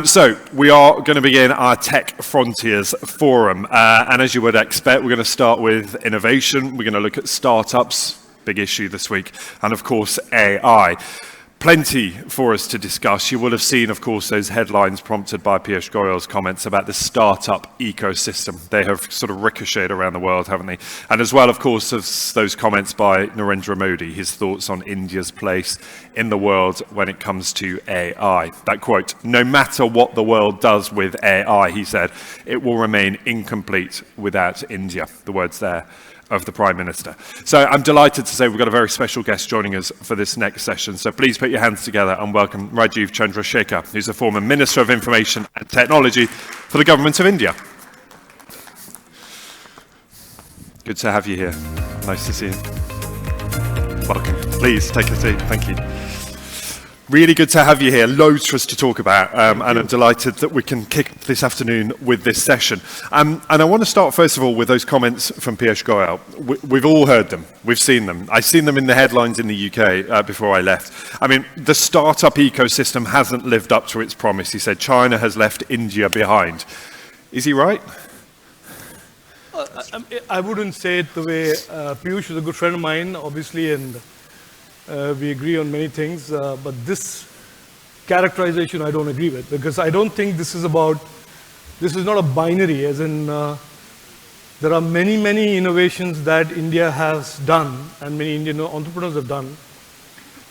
So we are going to begin our Tech Frontiers Forum. And as you would expect, we're going to start with innovation. We're going to look at startups, big issue this week, and of course, AI. Plenty for us to discuss. You will have seen, of course, those headlines prompted by Piyush Goyal's comments about the startup ecosystem. They have sort of ricocheted around the world, haven't they? And as well, of course, as those comments by Narendra Modi, his thoughts on India's place in the world when it comes to AI. That quote, "No matter what the world does with AI," he said, "it will remain incomplete without India." The words there of the Prime Minister. So I'm delighted to say we've got a very special guest joining us for this next session. So please put your hands together and welcome Rajeev Chandrasekhar, who's the former Minister of Information and Technology for the Government of India. Good to have you here. Nice to see you. Welcome. Please take a seat. Thank you. Really good to have you here. Loads for us to talk about, and I'm delighted that we can kick this afternoon with this session. And I want to start, first of all, with those comments from Piyush Goyal. We've all heard them. We've seen them. I've seen them in the headlines in the UK before I left. I mean, the startup ecosystem hasn't lived up to its promise. He said China has left India behind. Is he right? I wouldn't say it the way Piyush is a good friend of mine, obviously, and we agree on many things, but this characterization I don't agree with, because I don't think this is not a binary, as in there are many innovations that India has done and many Indian entrepreneurs have done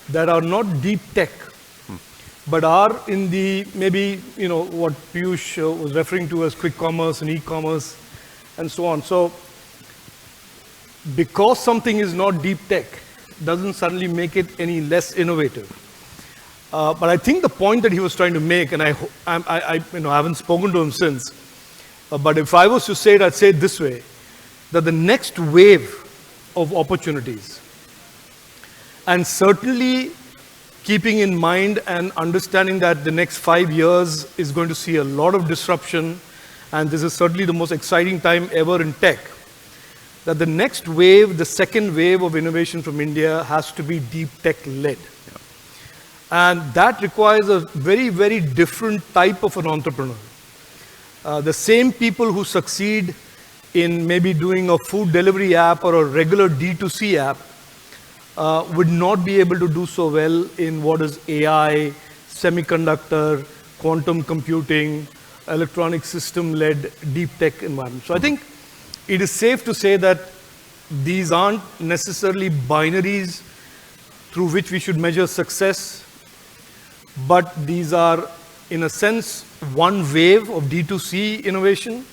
that are not deep tech, but are in the, maybe, what Piyush was referring to as quick commerce and e-commerce and so on. So because something is not deep tech doesn't suddenly make it any less innovative. But I think the point that he was trying to make, and I haven't spoken to him since, but if I was to say it, I'd say it this way, that the next wave of opportunities, and certainly keeping in mind and understanding that the next 5 years is going to see a lot of disruption, and this is certainly the most exciting time ever in tech, that the next wave, the second wave of innovation from India has to be deep tech led. Yeah. And that requires a very different type of an entrepreneur. The same people who succeed in maybe doing a food delivery app or a regular D2C app would not be able to do so well in what is AI, semiconductor, quantum computing, electronic system led deep tech environment. So I think it is safe to say that these aren't necessarily binaries through which we should measure success, but these are, in a sense, one wave of D2C innovation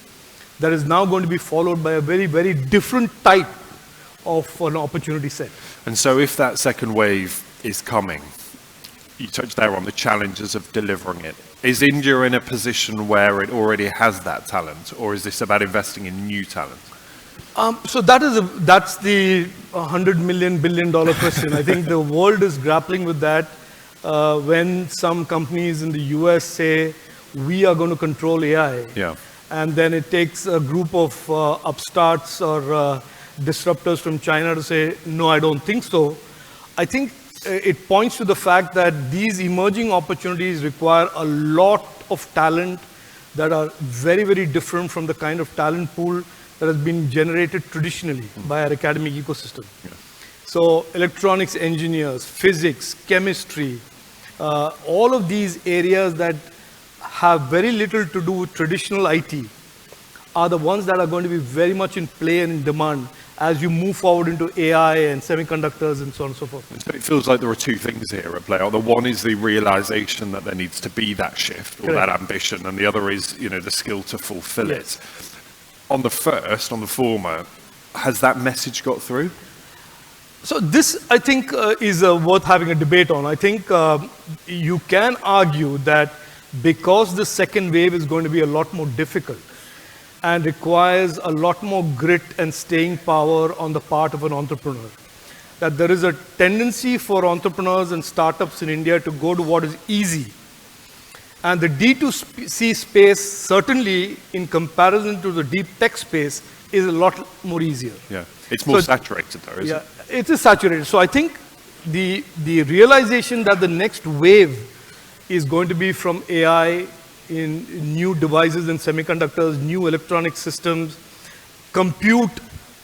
that is now going to be followed by a very different type of an opportunity set. And so if that second wave is coming, you touched there on the challenges of delivering it. Is India in a position where it already has that talent, or is this about investing in new talent? So that's the $100 million billion question. I think the world is grappling with that when some companies in the US say, we are going to control AI. Yeah. And then it takes a group of upstarts or disruptors from China to say, no, I don't think so. I think it points to the fact that these emerging opportunities require a lot of talent that are very different from the kind of talent pool that has been generated traditionally by our academic ecosystem. Yeah. So electronics engineers, physics, chemistry, all of these areas that have very little to do with traditional IT are the ones that are going to be very much in play and in demand as you move forward into AI and semiconductors and so on and so forth. And so it feels like there are two things here at play. The one is the realization that there needs to be that shift or that ambition, and the other is, the skill to fulfill it. On the former, has that message got through? So this, I think, is worth having a debate on. I think you can argue that because the second wave is going to be a lot more difficult and requires a lot more grit and staying power on the part of an entrepreneur, that there is a tendency for entrepreneurs and startups in India to go to what is easy. And the D2C space, certainly in comparison to the deep tech space, is a lot more easier. Yeah, it's more saturated though, isn't it? Yeah, it is saturated. So I think the realization that the next wave is going to be from AI in new devices and semiconductors, new electronic systems, compute,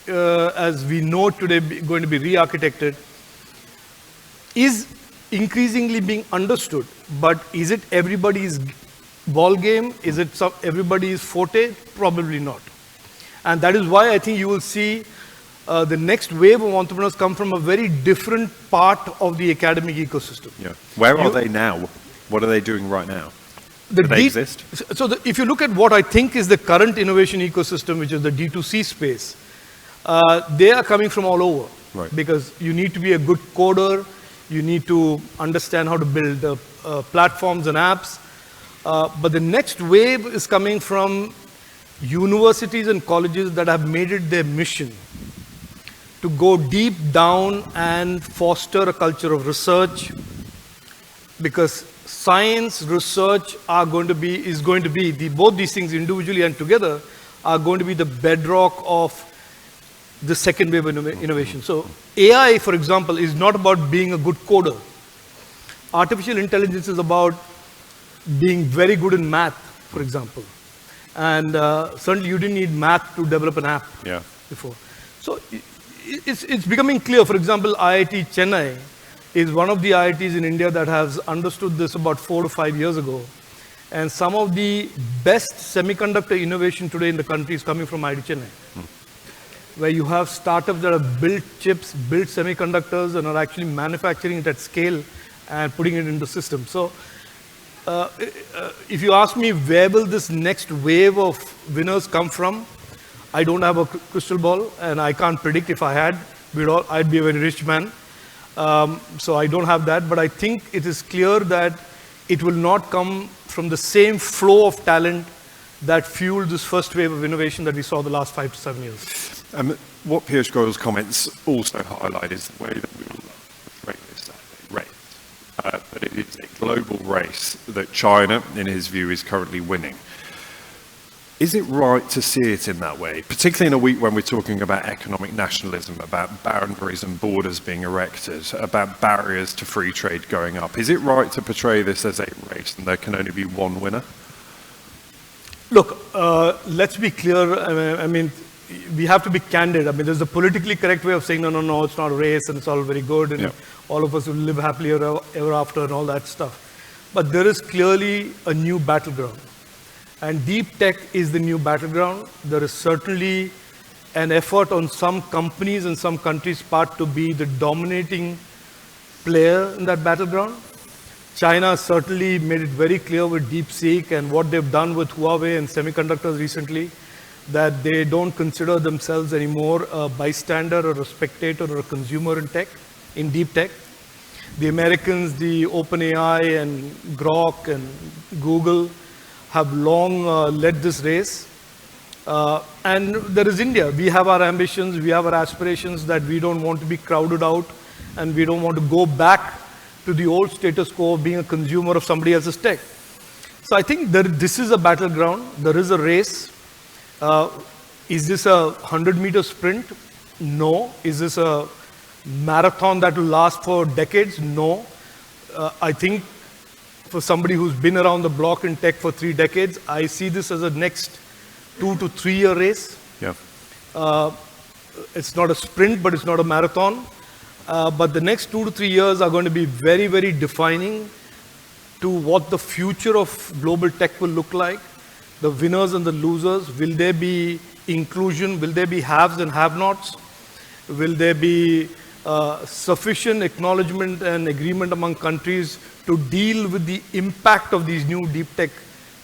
as we know today, going to be re-architected, is increasingly being understood. But is it everybody's ball game? Is it everybody's forte? Probably not. And that is why I think you will see the next wave of entrepreneurs come from a very different part of the academic ecosystem. Yeah. Where are they now? What are they doing right now? Do they exist? So if you look at what I think is the current innovation ecosystem, which is the D2C space, they are coming from all over. Right. Because you need to be a good coder, you need to understand how to build platforms and apps. But the next wave is coming from universities and colleges that have made it their mission to go deep down and foster a culture of research, because science, research is going to be both these things individually and together are going to be the bedrock of the second wave of innovation. So AI, for example, is not about being a good coder. Artificial intelligence is about being very good in math, for example. And certainly you didn't need math to develop an app before. So it's becoming clear. For example, IIT Chennai is one of the IITs in India that has understood this about 4 to 5 years ago. And some of the best semiconductor innovation today in the country is coming from IIT Chennai, where you have startups that have built chips, built semiconductors, and are actually manufacturing it at scale and putting it into systems. So if you ask me where will this next wave of winners come from, I don't have a crystal ball, and I can't predict. If I had, I'd be a very rich man. So I don't have that, but I think it is clear that it will not come from the same flow of talent that fueled this first wave of innovation that we saw the last 5 to 7 years. What Piyush Goyal's comments also highlight is the way that we will frame this race. But it is a global race that China, in his view, is currently winning. Is it right to see it in that way, particularly in a week when we're talking about economic nationalism, about boundaries and borders being erected, about barriers to free trade going up? Is it right to portray this as a race and there can only be one winner? Look, let's be clear. I mean, we have to be candid. I mean, there's a politically correct way of saying, no, it's not a race and it's all very good and all of us will live happily ever after and all that stuff. But there is clearly a new battleground. And deep tech is the new battleground. There is certainly an effort on some companies and some countries' part to be the dominating player in that battleground. China certainly made it very clear with DeepSeek and what they've done with Huawei and semiconductors recently, that they don't consider themselves anymore a bystander or a spectator or a consumer in deep tech. The Americans, the OpenAI and Grok and Google have long led this race. And there is India. We have our ambitions, we have our aspirations that we don't want to be crowded out and we don't want to go back to the old status quo of being a consumer of somebody else's tech. So I think this is a battleground. There is a race. Is this a 100-meter sprint? No. Is this a marathon that will last for decades? No. I think for somebody who's been around the block in tech for 3 decades, I see this as a next 2 to 3 year race. It's not a sprint, but it's not a marathon. But the next 2 to 3 years are going to be very, very defining to what the future of global tech will look like. The winners and the losers. Will there be inclusion? Will there be haves and have-nots? Will there be sufficient acknowledgement and agreement among countries to deal with the impact of these new deep tech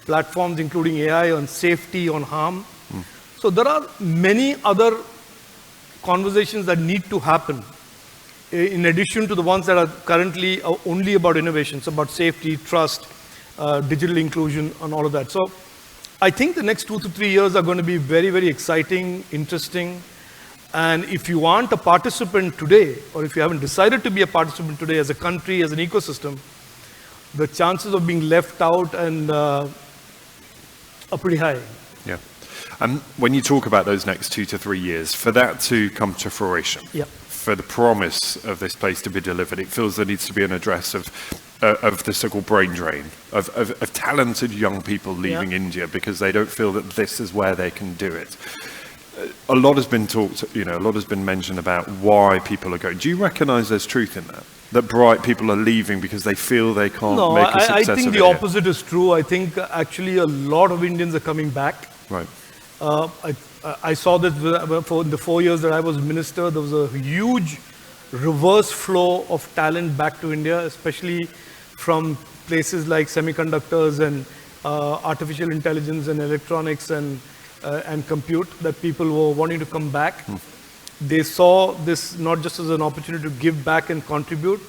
platforms, including AI, on safety, on harm? So there are many other conversations that need to happen in addition to the ones that are currently only about innovations, about safety, trust, digital inclusion, and all of that. So I think the next 2 to 3 years are going to be very, very exciting, interesting. And if you aren't a participant today, or if you haven't decided to be a participant today as a country, as an ecosystem, the chances of being left out are pretty high. Yeah. And when you talk about those next 2 to 3 years, for that to come to fruition, for the promise of this place to be delivered, it feels there needs to be an address of of the so-called brain drain, of talented young people leaving India because they don't feel that this is where they can do it. A lot has been talked, a lot has been mentioned about why people are going. Do you recognise there's truth in that? That bright people are leaving because they feel they can't make a success I think of the opposite is true. I think actually a lot of Indians are coming back. Right. I saw this for the 4 years that I was minister. There was a huge reverse flow of talent back to India, especially from places like semiconductors and artificial intelligence and electronics and compute, that people were wanting to come back. They saw this not just as an opportunity to give back and contribute,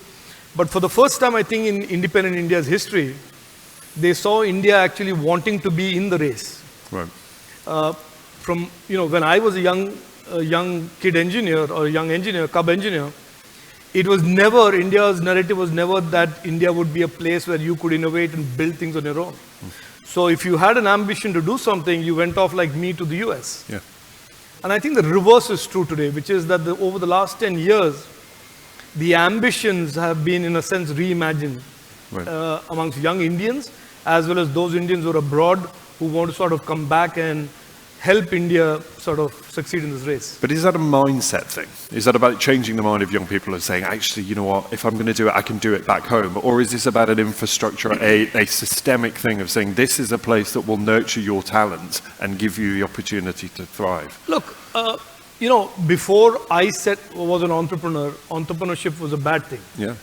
but for the first time, I think, in independent India's history, they saw India actually wanting to be in the race. Right. From, when I was a young kid engineer or a young engineer, cub engineer, it was never, India's narrative was never that India would be a place where you could innovate and build things on your own. So if you had an ambition to do something, you went off like me to the US. Yeah. And I think the reverse is true today, which is that over the last 10 years, the ambitions have been, in a sense, reimagined amongst young Indians, as well as those Indians who are abroad who want to sort of come back and help India sort of succeed in this race. But is that a mindset thing? Is that about changing the mind of young people and saying, actually, you know what, if I'm going to do it, I can do it back home? Or is this about an infrastructure, a systemic thing of saying, this is a place that will nurture your talent and give you the opportunity to thrive? Look, before I was an entrepreneur, entrepreneurship was a bad thing. Yeah.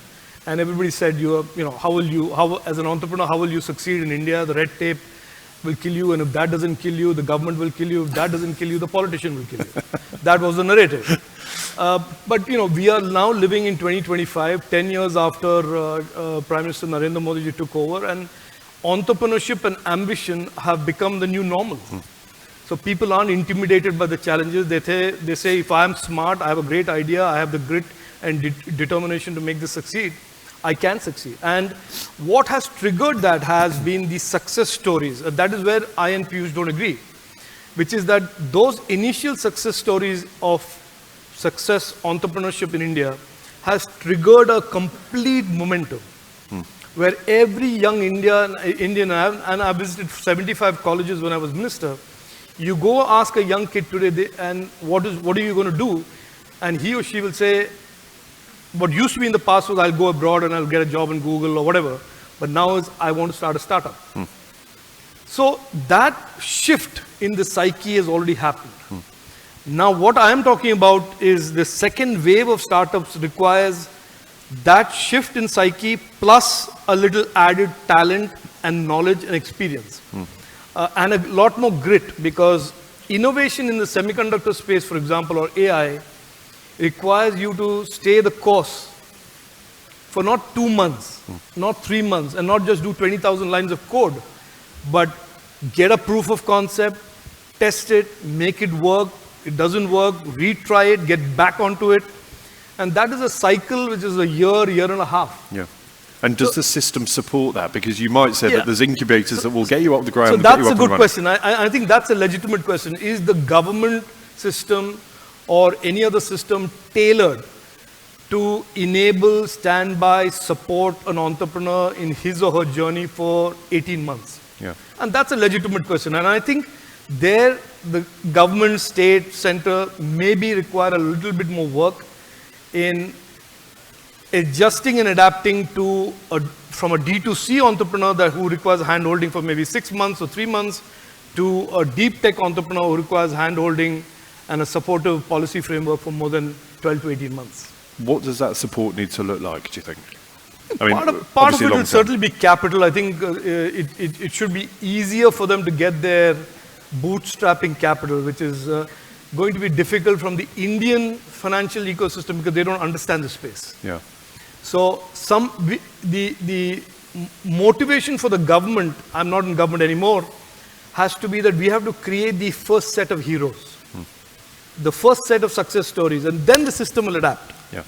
And everybody said, as an entrepreneur, how will you succeed in India? The red tape will kill you, and if that doesn't kill you, the government will kill you. If that doesn't kill you, the politician will kill you. That was the narrative. But we are now living in 2025, 10 years after Prime Minister Narendra Modi ji took over, and entrepreneurship and ambition have become the new normal. So people aren't intimidated by the challenges. They say, if I'm smart, I have a great idea, I have the grit and determination to make this succeed, I can succeed. And what has triggered that has been the success stories. That is where I and Piyush don't agree, which is that those initial success stories of success entrepreneurship in India has triggered a complete momentum where every young Indian, and I visited 75 colleges when I was minister, you go ask a young kid today, and what are you going to do? And he or she will say, what used to be in the past was I'll go abroad and I'll get a job in Google or whatever. But now is I want to start a startup. So that shift in the psyche has already happened. Now what I am talking about is the second wave of startups requires that shift in psyche plus a little added talent and knowledge and experience. And a lot more grit, because innovation in the semiconductor space, for example, or AI, requires you to stay the course for not 2 months, not 3 months, and not just do 20,000 lines of code, but get a proof of concept, test it, make it work. It doesn't work, retry it, get back onto it. And that is a cycle which is a year and a half. Yeah. And does the system support that? Because you might say that there's incubators that will get you off the ground. So that's a good question. I think that's a legitimate question. Is the government system or any other system tailored to enable, stand by, support an entrepreneur in his or her journey for 18 months? Yeah. And that's a legitimate question. And I think there, the government, state, center maybe require a little bit more work in adjusting and adapting to from a D2C entrepreneur who requires hand-holding for maybe 6 months or 3 months to a deep tech entrepreneur who requires hand-holding and a supportive policy framework for more than 12 to 18 months. What does that support need to look like, do you think? Part of it will certainly be capital. I think it should be easier for them to get their bootstrapping capital, which is going to be difficult from the Indian financial ecosystem because they don't understand the space. Yeah. So the motivation for the government, I'm not in government anymore, has to be that we have to create the first set of heroes, the first set of success stories, and then the system will adapt. Yeah.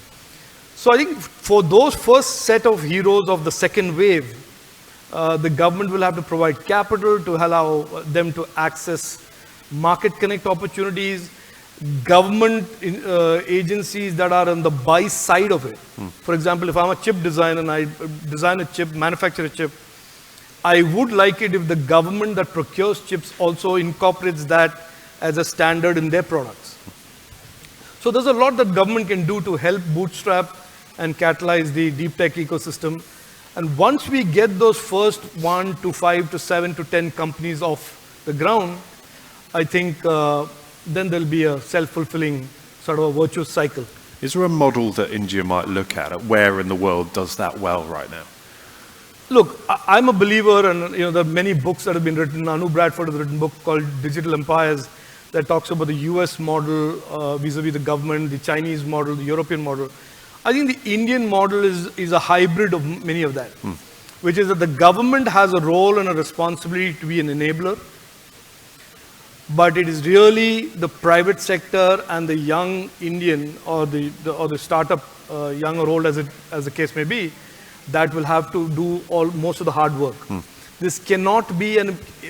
So I think for those first set of heroes of the second wave, the government will have to provide capital to allow them to access market connect opportunities. government agencies that are on the buy side of it. For example, if I'm a chip designer and I design a chip, manufacture a chip, I would like it if the government that procures chips also incorporates that as a standard in their products. So there's a lot that government can do to help bootstrap and catalyze the deep tech ecosystem. And once we get those first 1 to 5 to 7 to 10 companies off the ground, I think then there'll be a self-fulfilling sort of a virtuous cycle. Is there a model that India might look at where in the world does that well right now? Look, I'm a believer, and there are many books that have been written. Anu Bradford has written a book called Digital Empires that talks about the US model vis-a-vis the government, the Chinese model, the European model. I think the Indian model is a hybrid of many of that, which is that the government has a role and a responsibility to be an enabler, but it is really the private sector and the young Indian or the startup, young or old as the case may be, that will have to do most of the hard work. This cannot be,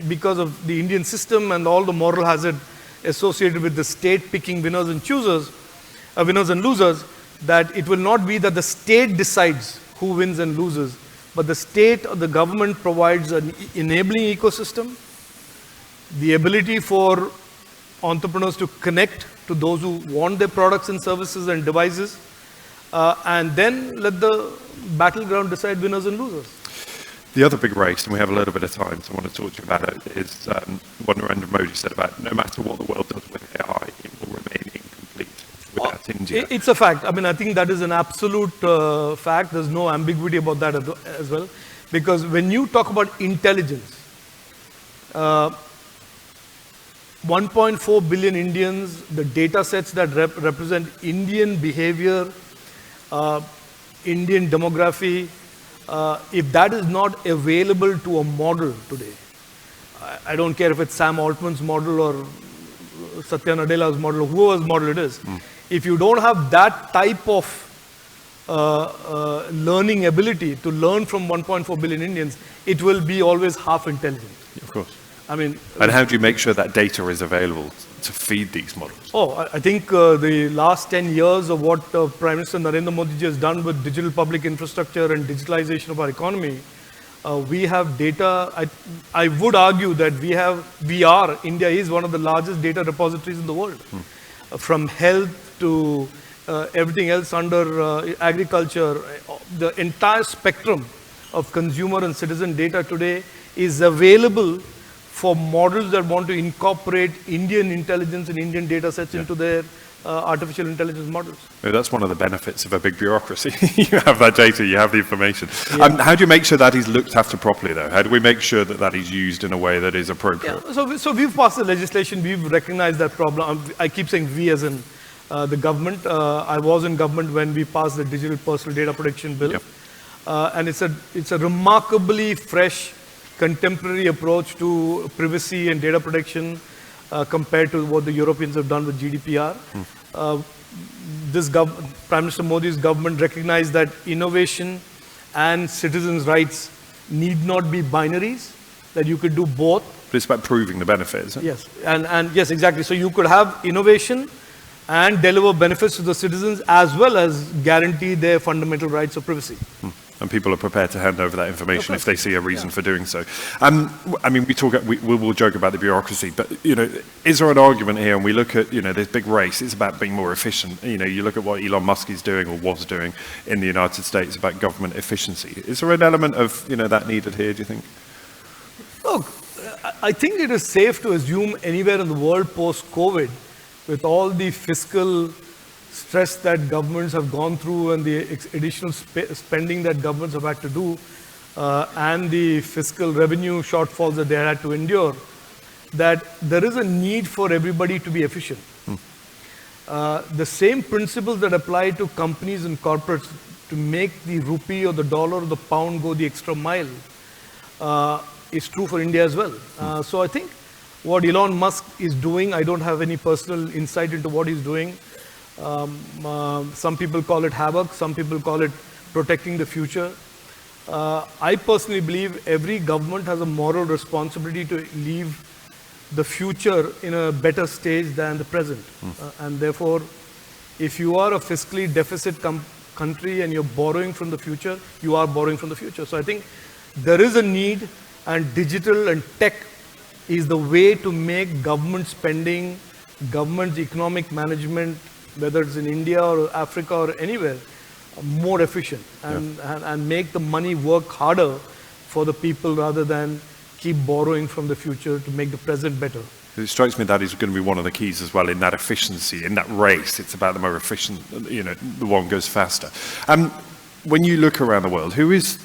because of the Indian system and all the moral hazard associated with the state picking winners and losers, that it will not be that the state decides who wins and loses, but the state or the government provides an enabling ecosystem, the ability for entrepreneurs to connect to those who want their products and services and devices, and then let the battleground decide winners and losers. The other big race, and we have a little bit of time, so I want to talk to you about it, is what Narendra Modi said about no matter what the world does with AI, it will remain incomplete without India. It's a fact. I mean, I think that is an absolute fact. There's no ambiguity about that as well. Because when you talk about intelligence, 1.4 billion Indians, the data sets that represent Indian behavior, Indian demography, if that is not available to a model today, I don't care if it's Sam Altman's model or Satya Nadella's model, or whoever's model it is, if you don't have that type of learning ability to learn from 1.4 billion Indians, it will be always half intelligent. Of course. I mean, and how do you make sure that data is available to feed these models? I think the last 10 years of what Prime Minister Narendra Modi has done with digital public infrastructure and digitalization of our economy, we have data. I would argue that India is one of the largest data repositories in the world. From health to everything else under agriculture, the entire spectrum of consumer and citizen data today is available for models that want to incorporate Indian intelligence and Indian data sets into their artificial intelligence models. That's one of the benefits of a big bureaucracy. You have that data, you have the information. Yeah. How do you make sure that is looked after properly, though? How do we make sure that that is used in a way that is appropriate? Yeah. So we've passed the legislation, we've recognized that problem. I keep saying we as in the government. I was in government when we passed the Digital Personal Data Protection Bill. Yep. And it's a remarkably fresh, contemporary approach to privacy and data protection compared to what the Europeans have done with GDPR. Prime Minister Modi's government recognized that innovation and citizens' rights need not be binaries, that you could do both. But it's about proving the benefits. Yes, and yes, exactly. So you could have innovation and deliver benefits to the citizens as well as guarantee their fundamental rights of privacy. And people are prepared to hand over that information if they see a reason for doing so. I mean, we'll joke about the bureaucracy, but is there an argument here? And we look at this big race. It's about being more efficient. You look at what Elon Musk is doing or was doing in the United States about government efficiency. Is there an element of that needed here? Do you think? Look, I think it is safe to assume anywhere in the world post-COVID, with all the fiscal stress that governments have gone through and the additional spending that governments have had to do, and the fiscal revenue shortfalls that they had to endure, that there is a need for everybody to be efficient. The same principles that apply to companies and corporates to make the rupee or the dollar or the pound go the extra mile is true for India as well. So I think what Elon Musk is doing, I don't have any personal insight into what he's doing. Some people call it havoc, some people call it protecting the future. I personally believe every government has a moral responsibility to leave the future in a better stage than the present. And therefore, if you are a fiscally deficit country and you're borrowing from the future, you are borrowing from the future. So I think there is a need, and digital and tech is the way to make government spending, government economic management, whether it's in India or Africa or anywhere, more efficient and make the money work harder for the people rather than keep borrowing from the future to make the present better. It strikes me that is going to be one of the keys as well in that efficiency, in that race. It's about the more efficient, the one goes faster. When you look around the world, who is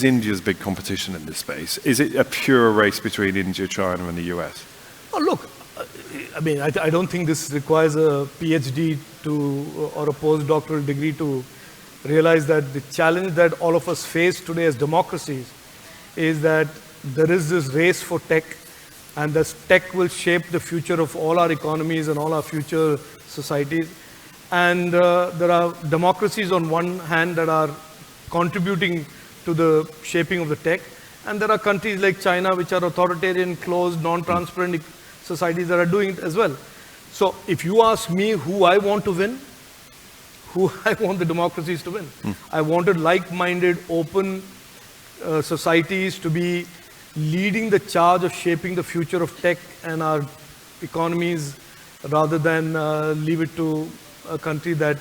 India's big competition in this space? Is it a pure race between India, China, and the US? Oh, look, I mean, I don't think this requires a PhD or a postdoctoral degree to realize that the challenge that all of us face today as democracies is that there is this race for tech, and this tech will shape the future of all our economies and all our future societies. And there are democracies on one hand that are contributing to the shaping of the tech, and there are countries like China which are authoritarian, closed, non-transparent societies that are doing it as well. So if you ask me who I want to win, who I want the democracies to win. I wanted like-minded, open societies to be leading the charge of shaping the future of tech and our economies rather than leave it to a country that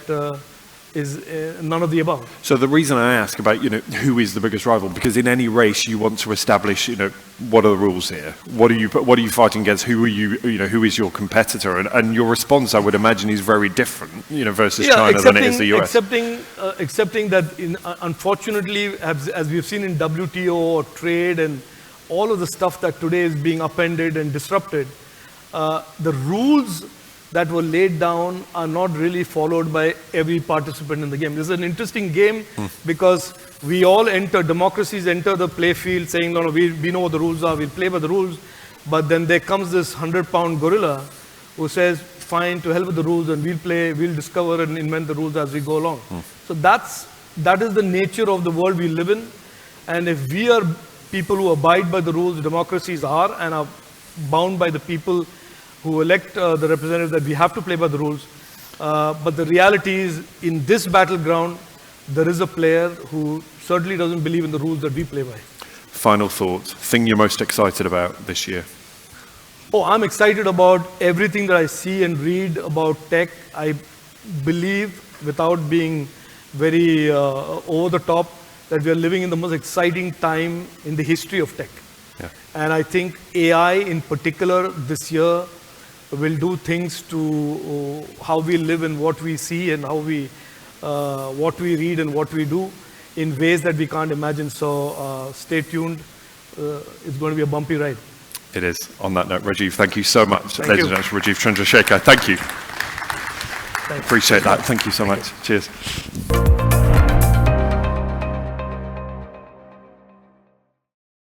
is none of the above. So the reason I ask about, who is the biggest rival, because in any race you want to establish, what are the rules here? What are you fighting against? Who are you, who is your competitor? And your response, I would imagine, is very different, versus China than it is the US. Accepting that, unfortunately, as we've seen in WTO or trade and all of the stuff that today is being upended and disrupted, the rules that were laid down are not really followed by every participant in the game. This is an interesting game because we all democracies enter the play field saying, no, we know what the rules are, we'll play by the rules. But then there comes this 100-pound gorilla who says, fine, to hell with the rules, and we'll discover and invent the rules as we go along. So that is the nature of the world we live in. And if we are people who abide by the rules, democracies are, and are bound by the people who elect the representatives, that we have to play by the rules. But the reality is, in this battleground, there is a player who certainly doesn't believe in the rules that we play by. Final thoughts, thing you're most excited about this year? Oh, I'm excited about everything that I see and read about tech. I believe, without being very over the top, that we are living in the most exciting time in the history of tech. Yeah. And I think AI in particular this year will do things to how we live and what we see and how what we read and what we do in ways that we can't imagine. So stay tuned. It's going to be a bumpy ride. It is. On that note, Rajeev, thank you so much. Thank Ladies you. and gentlemen, Rajeev Chandrasekhar, thank you. Thanks. Appreciate that. Thank you so much. Cheers.